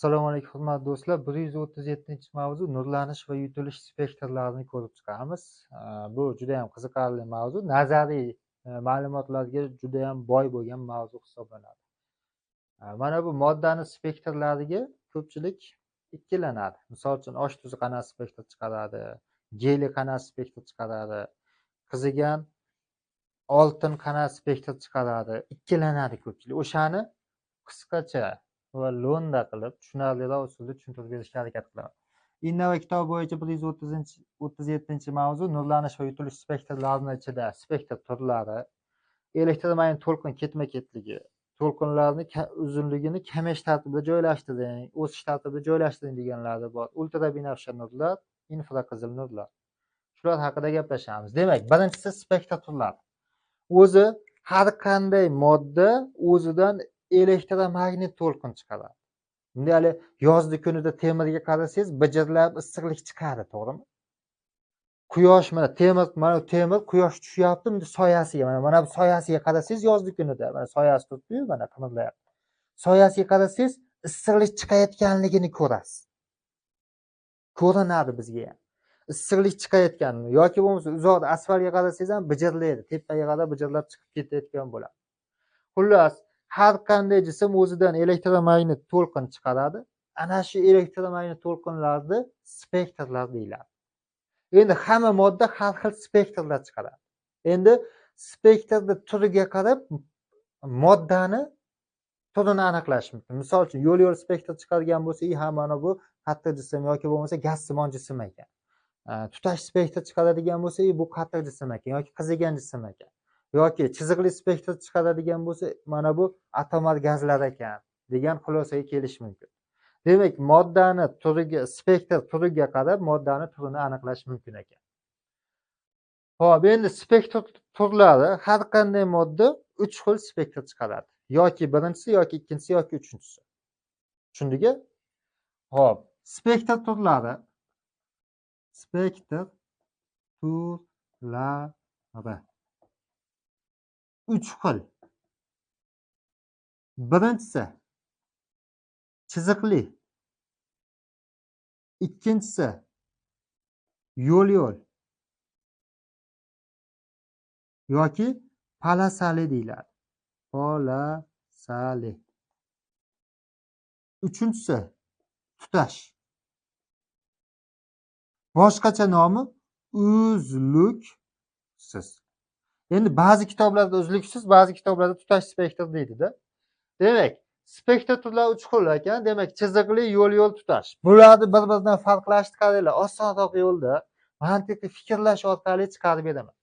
Assalomu alaykum hurmatli do'stlar. 137-mavzu nurlanish va yutilish spektrlarini ko'rib chiqamiz. Bu juda ham qiziqarli mavzu. Nazariy ma'lumotlarga juda ham boy bo'lgan mavzu hisoblanadi. Mana bu moddani spektrlariga ko'pchilik ikkilanadi. Misol uchun osh tuzi qanaqa spektr chiqaradi, geli qanaqa spektr chiqaradi, qizigan oltin qanaqa spektr chiqaradi, ikkilanadi ko'pchilik. O'shani qisqacha va lo'nda qilib tushunarliroq usulda tushuntirib berishga harakat qilaman. Innova kitobi bo'yicha 137-mavzu nurlanish va yutilish spektrlarining ichida spektr turlari, elektromagnit to'lqin ketma-ketligi, to'lqinlarni uzunligini kamayish tartibida joylashtiring, o'sish tartibida joylashtiring deganlari bor. Ultrabinafsha nurlar, infraqizil nurlar. Shular haqida gaplashamiz. Demak, birinchisi spektr turlari. O'zi har qanday modda o'zidan elektromagnit to'lqin chiqaradi. Bunda hali yozgi kunida temirga qarasangiz, bijirlab issiqlik chiqadi, to'g'rimi? Quyosh mana temir quyosh tushyapti, bunda soyasiga, mana bu soyasiga qarasangiz yozgi kunida, mana soyasi turibdi-yu, mana qimirlayapti. Soyasiga qarasangiz, issiqlik chiqayotganligini ko'rasiz. Ko'rinadi bizga ham. Issiqlik chiqayotganini yoki bo'lmasa uzoqda asfaltga qarasangiz ham bijirlaydi, tepaga qarab bijirlab chiqib ketayotgan bo'ladi. Xullas, har qanday jism o'zidan elektromagnit to'lqin chiqaradi. Ana shu elektromagnit to'lqinlarni spektrlar deyiladi. Endi hamma modda har xil spektrlar chiqaradi. Endi spektrni turiga qarab moddani turini aniqlash mumkin. Misol uchun, yo'l spektr chiqargan bo'lsa, ha mana bu qattiq jism yoki bo'lmasa gazsimon jism ekan. Tutash spektr chiqaradigan bo'lsa, bu qattiq jism ekan yoki qizigan jism ekan. Yoki chiziqli spektr chiqaradigan bo'lsa, mana bu atomar gazlar ekan degan xulosaga kelish mumkin. Demak, moddani turiga, spektr turiga qarab moddani turini aniqlash mumkin ekan. Xo'p, endi spektr turlari har qanday modda 3 xil spektr chiqaradi. Yoki birinchisi, yoki ikkinchisi, yoki uchinchisi. Tushundingmi? Xo'p, spektr turlari 3 xil. Birinchisi chiziqli, ikkinchisi yo'l yoki polasali deyiladi. Polasali. Uchinchisi tutash. Boshqacha nomi uzluksiz. Endi ba'zi kitoblarda uzluksiz, ba'zi kitoblarda tutash spektr deydi-da. Demak, spektr turlari 3 xil ekan. Demak, chiziqli, yo'l tutash. Bularni bir-biridan farqlashtirishlar osonroq yo'lda mantiqiy fikrlash orqali chiqarib beraman.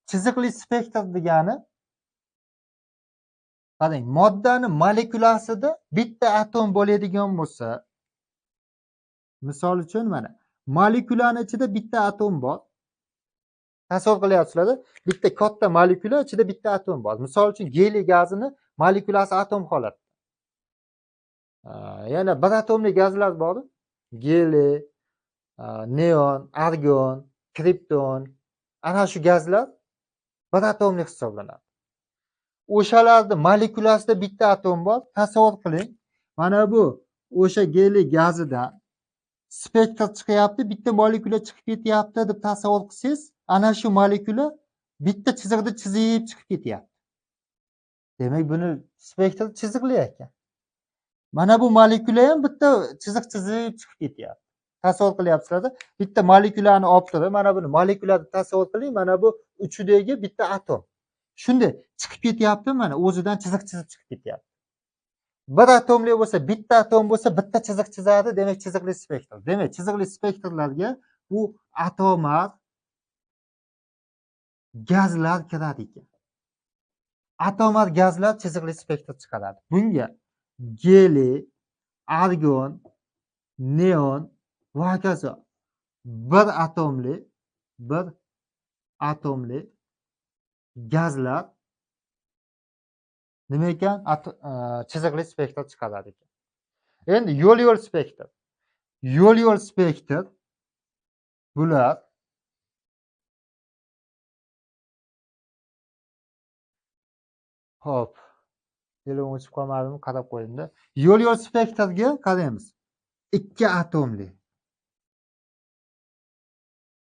Chiziqli spektr degani, qarang, moddani molekulasida bitta atom bo'ladigan bo'lsa, misol uchun mana molekulaning ichida bitta atom bor. Tasavvur qilyapsizlar, bitta katta molekula ichida bitta atom bor. Misol uchun, geliy gazini molekulasi atom holatda. Yana bir atomli gazlar bor. Geliy, neon, argon, kripton. Ana shu gazlar bir atomli hisoblanadi. O'shalarning molekulasida bitta atom bor. Tasavvur qiling. Mana bu o'sha geliy gazidan spektr chiqyapti, bitta molekula chiqib ketyapti deb tasavvur qilsangiz, ana shu molekula bitta chiziqda chizib chiqib ketyapti. Demak, buni spektr chiziqli ekan. Mana bu molekula ham bitta chiziq chizib chiqib ketyapti. Tasavvur qilyapsizlar-da, bitta molekulani olib turib, mana buni molekulani tasavvur qiling, mana bu uchidagi bitta atom. Shunday chiqib ketyapti, mana o'zidan chiziq chizib chiqib ketyapti. Bir atomli bo'lsa, bitta atom bo'lsa, bitta chiziq chizadi, demak chiziqli spektr. Demak, chiziqli spektrlarga bu atomar gazlar kiradi ekan. Atomar gazlar chiziqli spektr chiqaradi. Bunga geliy, argon, neon va hokazo bir atomli gazlar nima ekan? Chiziqli spektr chiqaradi ekan. Endi yo'l spektr. Yo'l spektr bular hop, telefon o'chib qolmadimi? Qarab qo'ying-da. Yo'l spektrga qaraymiz. 2 atomli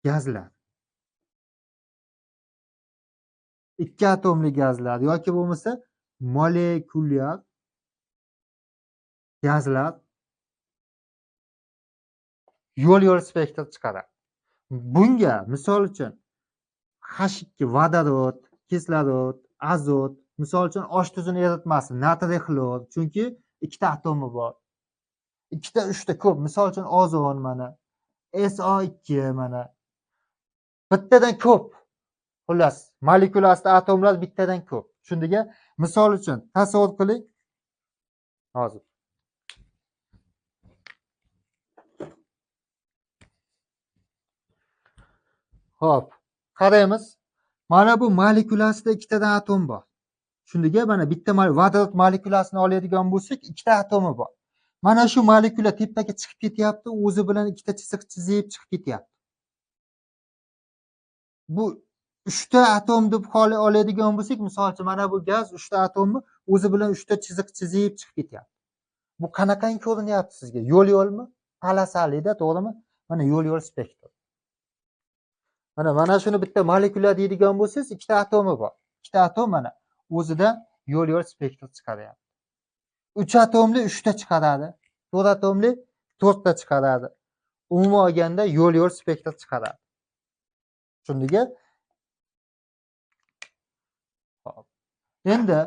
gazlar. 2 atomli gazlar yoki bo'lmasa molekulyar gazlar yo'l-yo'l spektr chiqaradi. Bunga misol uchun H2 vodorod, kislorod, azot, misol uchun osh tuzini eritmasi, natriy xlor, chunki ikkita atomi bor. Ikkita, uchta ko'p. Misol uchun ozon mana, SO2 mana. Bittadan ko'p. Xullas, molekulasida atomlar bittadan ko'p. Tushundingmi? Misol uchun tasavvur qiling. Hozir. Xo'p, qaraymiz. Mana bu molekulasida ikkitadan atom bor. Tushundingmi? Mana bitta vodorod molekulasini oladigan bo'lsak, ikkita atomi bor. Mana shu molekula tepaga chiqib ketyapti, o'zi bilan ikkita chiziq chizib chiqib ketyapti. Bu 3 ta atom deb oladigan bo'lsak, misol uchun mana bu gaz 3 ta atomni o'zi bilan 3 ta chiziq chizib chiqib ketyapti. Bu qanaqangi ko'rinyapti sizga? Yo'l-yo'lmi? Palasalida, to'g'rimi? Mana yo'l-yo'l spektr. Mana shuni bitta molekula deydigan bo'lsangiz, ikkita atomi bor. Ikkita atom mana o'zida yo'l-yo'l spektr chiqaryapti. 3 atomli 3 ta chiqaradi. 4 atomli 4 ta chiqaradi. Umuman olganda yo'l-yo'l spektr chiqaradi. Tushundingmi? Xo'p. Endi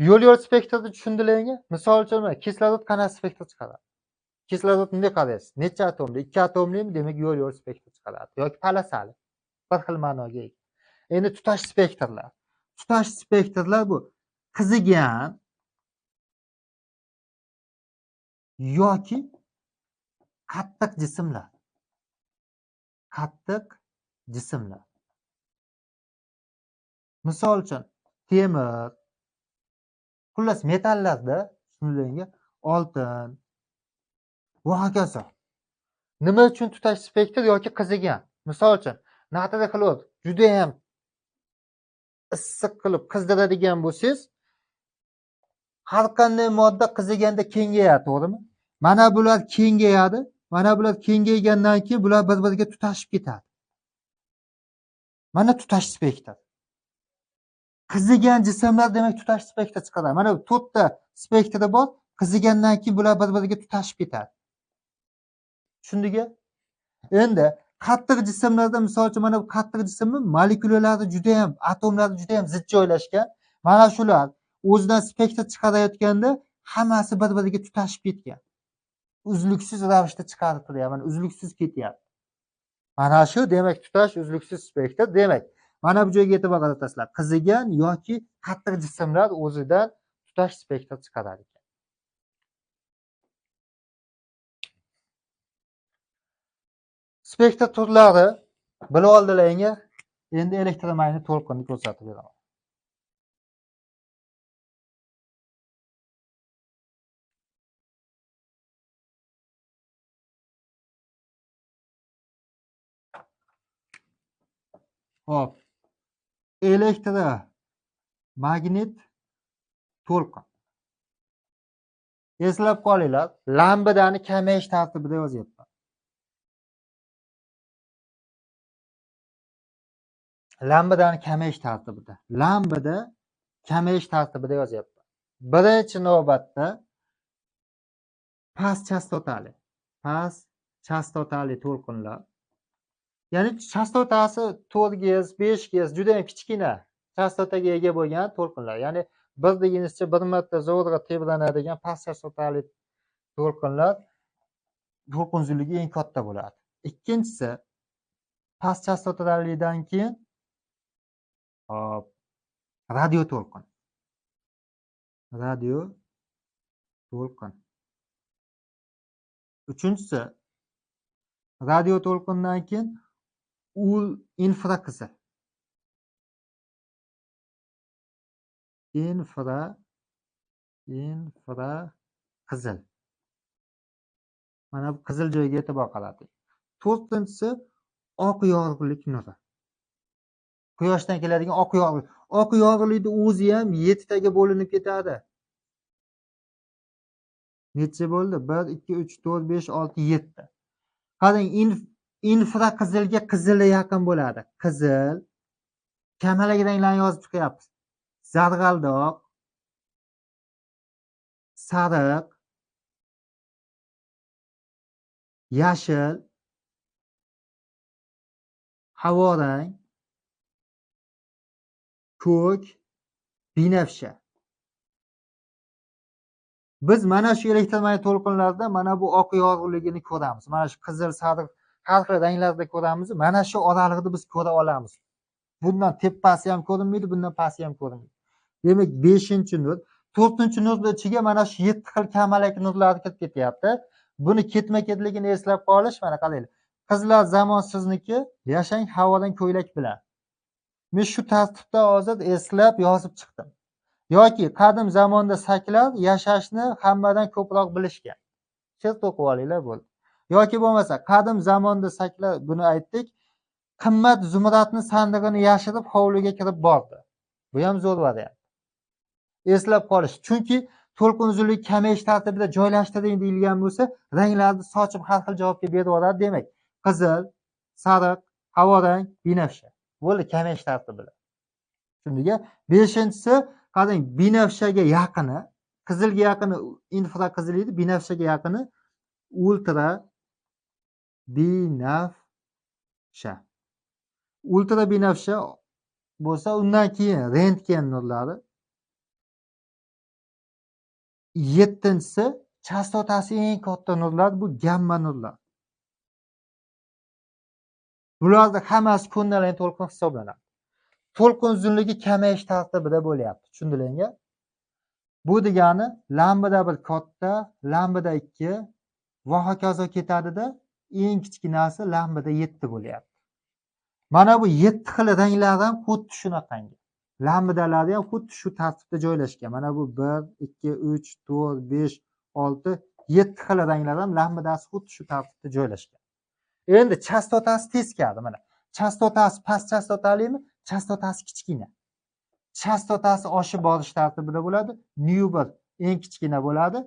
yo'l-yo'l spektrni tushundinglarmi? Misol uchun mana kislorod qanaqa spektr chiqaradi? Kislorod bunday qaraysiz. Necha atomli? 2 atomlimi? Demak, yo'l-yo'l spektr chiqaradi yoki palasali. Bir xil ma'noga ega. Endi tutash spektrlar. Tutash spektrlar bu qizigan yoki qattiq jismlar. Qattiq jismlar. Misol uchun temir, xullas metallarda, tushunilingmi? Oltin va hokazo. Nima uchun tutash spektr yoki qizigan? Misol uchun natriy xlor juda ham issiq qilib qizdiradigan bo'lsangiz, har qanday modda qiziganda kengayadi, to'g'rimi? Mana bular kengayadi. Mana bular kengaygandan keyin bular bir-biriga tutashib ketadi. Mana tutash spektr. Qizigan jismlar demak tutash spektr chiqaradi. Mana bu 4 ta spektri bor. Qizigandan keyin bular bir-biriga tutashib ketadi. Tushundingmi? Endi qattiq jismlarda misol uchun mana bu qattiq jismni molekulalari juda ham, atomlari juda ham zid joylashgan. Mana shular o'zidan spektr chiqarayotganda hammasi bir-biriga tutashib ketgan. Uzluksiz ravishda chiqarib turadi. Mana uzluksiz ketyapti. Mana shu demak tutash uzluksiz spektr. Demak, mana bu joyga e'tibor qaratasizlar. Qizigan yoki qattiq jismlar o'zidan tutash spektr chiqaradi. Spektr turlari bilib oldilaringlar. Endi elektromagnit to'lqinni ko'rsatib beraman. Hop. Elektromagnit to'lqin. Eslab qolinglar, lambadani kamayish tartibida yozyapman. Lambadani kamayish tartibida. Lambada kamayish tartibida yozyapman. Birinchi navbatda past chastotali to'lqinlar. Ya'ni chastotasi 4 Gz, 5 Gz juda ham kichkina chastotaga ega bo'lgan to'lqinlar. Ya'ni 1 deganizcha 1 marta zo'rg'a tebranadigan past chastotali to'lqinlar to'lqin uzunligi eng katta bo'ladi. Ikkinchisi past chastotalidan keyin radio to'lqin. Uchinchisi radio to'lqindan keyin infraqizil. Infraqizil. Mana bu qizil joyga e'tibor qarating. To'rtinchisi oq yorug'lik nuri. Quyoshdan keladigan oq yorug'lik. Oq yorug'likning o'zi ham 7 taga bo'linib ketadi. necha bo'ldi? 1 2 3 4 5 6 7. Qarang, infraqizilga qizili yaqin bo'ladi. Qizil, kamalak ranglarni yozib chiqyapmiz. Zarg'aldoq, sariq, yashil, havorang, ko'k, binafsha. Biz mana shu elektromagnit to'lqinlarda mana bu oq yorug'ligini ko'ramiz. Mana shu qizil, sariq har xil ranglarda ko'ramiz. Mana shu oralig'ida biz ko'ra olamiz. Bundan tepasi ham ko'rinmaydi, bundan pasti ham ko'rinmaydi. Demak, 5-nur, 4-nurning ichiga mana shu 7 xil kamalak nurlar kirib ketyapti. Buni ketma-ketligini eslab qolish, mana qaranglar. Qizlar zamon sizniki, yashang havodan ko'ylak bilan. Men shu tartibda hozir eslab yozib chiqdim. Yoki qadim zamonda saklar yashashni hammadan ko'proq bilishgan. Siz o'qib olinglar bo'ldi. Yoki bo'lmasa qadim zamonda saklar, buni aytdik, qimmat zumradni sandig'ini yashirib hovliga kirib bordi. Bu ham zo'r variant. Eslab qolish. Chunki to'lqin uzunligi kamayish tartibida joylashtiring deyilgan bo'lsa, ranglarni sochib har xil javobga berib yuboradi. Demak, qizil, sariq, havorang, binafsha. Bo'ldi, kamayish tartibida. Shunga 5-si qarang, binafshaga yaqini, qizilga yaqini infraqizil edi, binafshaga yaqini ultra binafsha. Ultra binafsha bo'lsa, undan keyin rentgen nurlari. 7-si chastotasi eng katta nurlar, bu gamma nurlar. Bularning hammasi ko'ndalang to'lqin hisoblanadi. To'lqin uzunligi kamayish tartibida bo'lyapti. Tushundingizmi? Bu degani lambda 1 katta, lambda 2 va hokazo ketadida, eng kichkinasi lambda 7 bo'lyapti. Mana bu 7 xil ranglar ham xuddi shunaqangi. Lambdalar ham xuddi shu tartibda joylashgan. Mana bu 1 2 3 4 5 6 7 xil ranglar ham lambdasi xuddi shu tartibda joylashgan. Endi chastotasi teskari, mana. Chastotasi past chastotalimi? Chastotasi kichkina. Chastotasi oshib borish tartibida bo'ladi. nu1 eng kichkina bo'ladi.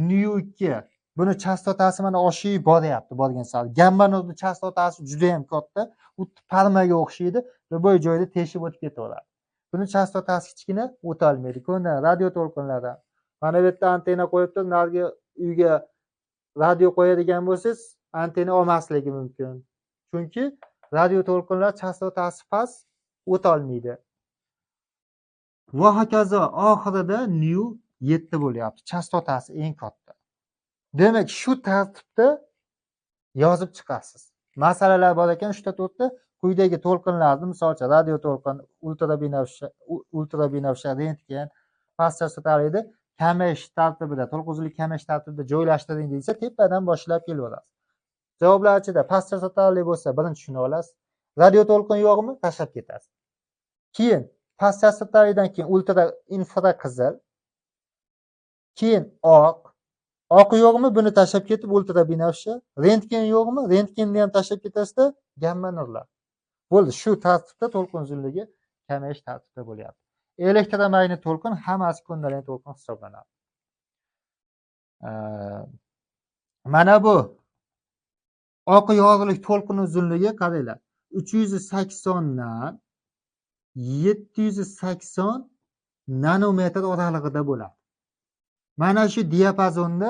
nu2 buni chastotasi mana oshib boryapti, borgan sari. Gamma nurning chastotasi juda ham katta, xuddi palmaga o'xshaydi va bu joyda teshib o'tib ketaveradi. Buni chastotasi kichkina, o'ta olmaydi. Ko'ndan radio to'lqinlardan. Mana bu yerda antena qo'yib turib, narigi uyga radio qo'yadigan bo'lsangiz, antena olmasligi mumkin. Chunki radio to'lqinlar chastotasi past, o'ta olmaydi. Va hokazo oxirida nu 7 bo'lyapti. Chastotasi eng katta. Demak, shu tartibda yozib chiqasiz. Masalalar bor ekan, 3 ta quyidagi to'lqinlarni, masalan, radio to'lqin, ultra binafsha, rentgen, past chastotali kamayish tartibida, to'lqin uzunligi kamayish tartibida joylashtiring deysa, tepadan boshlab kelaverasiz. Javoblar ichida past chastotali bo'lsa, birinchi shuni olasiz. Radio to'lqin yo'qmi? Tashlab ketasiz. Keyin past chastotalidan keyin ultra infraqizil, keyin oq. Oq yo'qmi? Buni tashlab ketib ultra binafsha. Rentgen yo'qmi? Rentgenni ham tashlab ketasizda, gamma nurlar. Bo'ldi, shu tartibda to'lqin uzunligi kamayish tartibida bo'lyapti. Elektromagnit to'lqin hammasi ko'ndalang to'lqin hisoblanadi. Mana bu oq yorug'lik to'lqin uzunligi qaranglar. 380 dan 780 nanometr oralig'ida bo'ladi. Mana shu diapazonda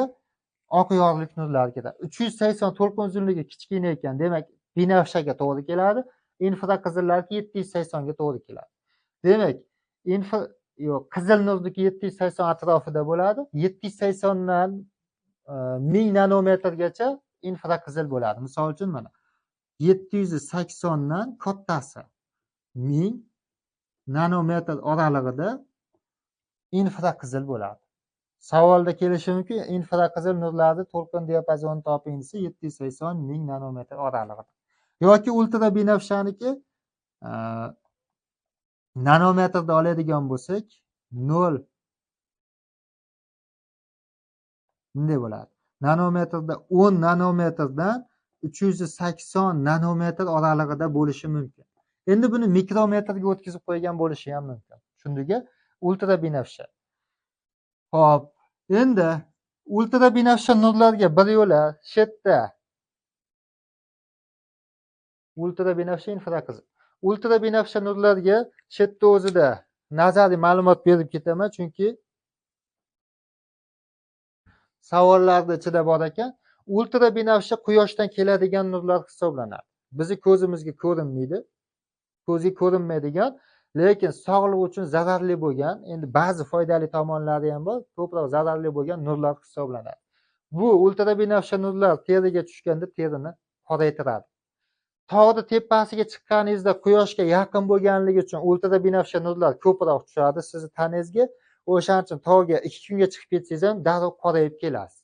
oq yorug'lik nurlar ketadi. 380 to'lqin uzunligi kichkina ekan, demak binafshaga to'g'ri keladi. Infraqizillarga 780 ga to'g'ri keladi. Demak, qizil nurniki 780 atrofida bo'ladi. 780 dan 1000 nanometrgacha infraqizil bo'ladi. Misol uchun mana 780 dan kattasi 1000 nanometr oralig'ida infraqizil bo'ladi. Savolda kelishi mumkin, infraqizil nurlarni to'lqin diapazonini toping desa, 780 1000 nanometr oralig'ida. Yoki ultra binafshaniki nanometrda oladigan bo'lsak, 0 bunday bo'ladi. Nanometrda 10 nanometrdan 380 nanometr oralig'ida bo'lishi mumkin. Endi buni mikrometrga o'tkazib qo'ygan bo'lishi ham mumkin. Shunga ultra binafsha. Xo'p, endi ultrabinafsha nurlarga bir yo'la shu yerda ultrabinafsha infraqizil. Ultrabinafsha nurlarga shu yerda o'zida nazariy ma'lumot berib ketaman, chunki savollarni ichida bor ekan. Ultrabinafsha quyoshdan keladigan nurlar hisoblanadi. Bizni ko'zimizga ko'rinmaydi, ko'zga ko'rinmaydigan, lekin sog'liq uchun zararli bo'lgan, endi ba'zi foydali tomonlari ham bor, ko'proq zararli bo'lgan nurlar hisoblanadi. Bu ultrabinafsha nurlar teriga tushganda terini qoraytiradi. Tog'ni tepasiga chiqqaningizda quyoshga yaqin bo'lganligi uchun ultrabinafsha nurlar ko'proq tushadi sizni tanangizga. O'shaning uchun tog'ga 2 kunga chiqib ketsangiz ham darrov qorayib kelasiz.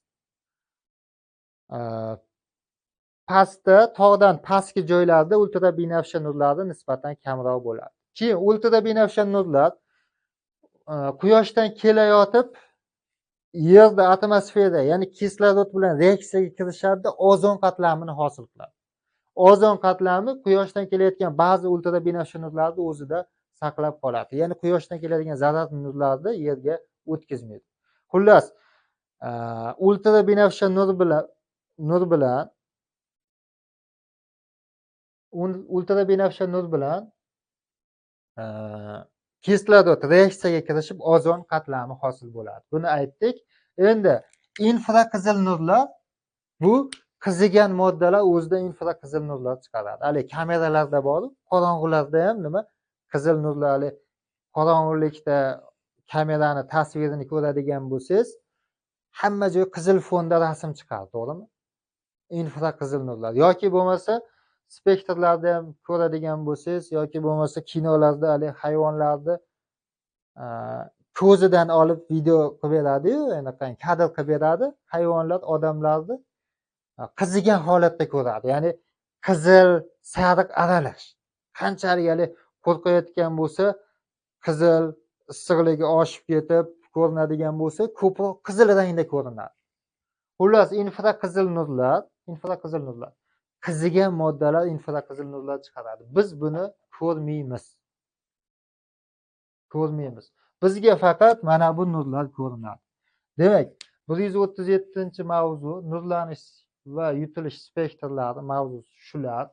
Pastda, tog'dan pastki joylarda ultrabinafsha nurlari nisbatan kamroq bo'ladi. Keyin ultrabinafsha nurlar quyoshdan kelayotib yerda atmosfera, ya'ni kislorod bilan reaksiyaga kirishadi, ozon qatlamini hosil qiladi. Ozon qatlami quyoshdan kelayotgan ba'zi ultrabinafsha nurlarni o'zida saqlab qoladi. Ya'ni quyoshdan keladigan zararli nurlarni yerga o'tkazmaydi. Xullas, ultrabinafsha nur bilan kislorod reaksiyaga kirishib ozon qatlami hosil bo'ladi. Buni aytdik. Endi infraqizil nurlar bu qizigan moddalar o'zida infraqizil nurlar chiqaradi. Hali kameralarda bor, qorong'ularda ham nima qizil nurlar, qorong'ulikda kamerani tasvirini ko'radigan bo'lsangiz, hamma joy qizil fonda rasm chiqadi, to'g'rimi? Infraqizil nurlar yoki bo'lmasa spektrlarda ham ko'radigan bo'lsangiz yoki bo'lmasa kinolarda hali hayvonlarni ko'zidan olib video qilib beradi-yu, anaqa kadr qilib beradi. Hayvonlar odamlarni qizigan holatda ko'radi. Ya'ni qizil, sariq aralash. Qanchalik hali qo'rqayotgan bo'lsa, qizil issiqligi oshib ketib ko'rinadigan bo'lsa, ko'proq qizil rangda ko'rinadi. Xullas, infraqizil nurlar qizigan moddalar infraqizil nurlar chiqaradi. Biz buni ko'rmaymiz. Bizga faqat mana bu nurlar ko'rinadi. Demak, 137-mavzu nurlanish va yutilish spektrlari mavzusi shular.